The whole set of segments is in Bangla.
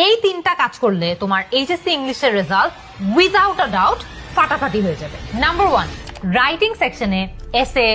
এই তিনটা কাজ করলে তোমার এইচএসসি ইংলিশের রেজাল্ট উইদাউট আ ডাউট ফাটাফাটি হয়ে যাবে। নাম্বার 1, রাইটিং সেকশনে এসে,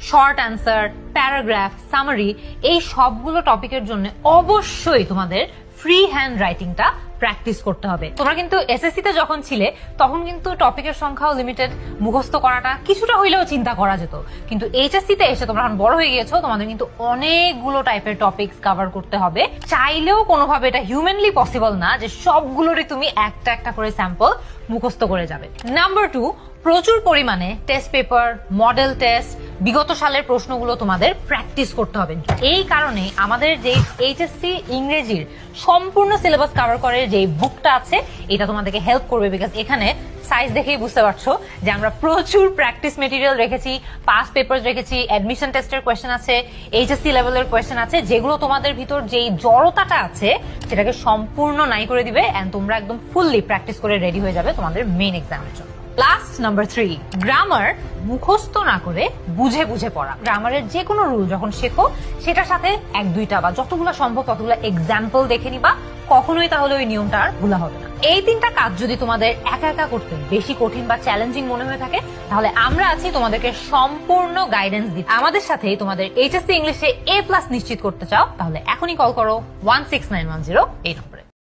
শর্ট অ্যান্সার, প্যারাগ্রাফ, সামারি এই সবগুলো টপিকের জন্য অবশ্যই তোমাদের ফ্রি হ্যান্ড রাইটিংটা প্র্যাকটিস করতে হবে। তোমরা কিন্তু এসএসসি তে যখন ছিলে তখন কিন্তু টপিকের সংখ্যাও লিমিটেড, মুখস্থ করাটা কিছুটা হইলেও চিন্তা করা যেত, কিন্তু এইচএসসি তে এসে তোমরা এখন বড় হয়ে গিয়েছো, তোমাদের কিন্তু অনেকগুলো টাইপের টপিকস কভার করতে হবে। চাইলেও কোনোভাবে এটা হিউম্যানলি পসিবল না যে সবগুলোরই তুমি একটা একটা করে স্যাম্পল মুখস্থ করে যাবে। নাম্বার 2, প্রচুর পরিমাণে টেস্ট পেপার, মডেল টেস্ট, বিগত সালের প্রশ্নগুলো তোমাদের প্র্যাকটিস করতে হবে। এই কারণে আমাদের যে এইচএসসি ইংরেজির সম্পূর্ণ সিলেবাস কভার করে যে বুকটা আছে এটা তোমাদেরকে হেল্প করবে, বিকজ এখানে সাইজ দেখেই বুঝতে পারছো যে আমরা প্রচুর প্র্যাকটিস মেটেরিয়াল রেখেছি, পাস পেপার রেখেছি, অ্যাডমিশন টেস্টের কোয়েশ্চেন আছে, এইচএসসি লেভেলের কোয়েশ্চেন আছে, যেগুলো তোমাদের ভিতর যেই জড়তাটা আছে সেটাকে সম্পূর্ণ নাই করে দিবে এন্ড তোমরা একদম ফুললি প্র্যাকটিস করে রেডি হয়ে যাবে তোমাদের মেইন এক্সামের জন্য। লাস্ট নাম্বার 3, গ্রামার মুখস্থ না করে বুঝে বুঝে পড়া। গ্রামারের যে কোনো রুল যখন শেখো সেটার সাথে 1-2টা বা যতগুলো সম্ভব ততগুলো এক্সাম্পল দেখে নিবা, কখনোই তাহলে ওই নিয়মটা আর ভুলা হবে না। এই 3টা কাজ যদি তোমাদের একা একা করতে বেশি কঠিন বা চ্যালেঞ্জিং মনে হয়ে থাকে তাহলে আমরা আছি তোমাদেরকে সম্পূর্ণ গাইডেন্স দিতে। আমাদের সাথে তোমাদের এইচএসসি ইংলিশে A+ নিশ্চিত করতে চাও তাহলে এখনই কল করো 16910 এই নম্বরে।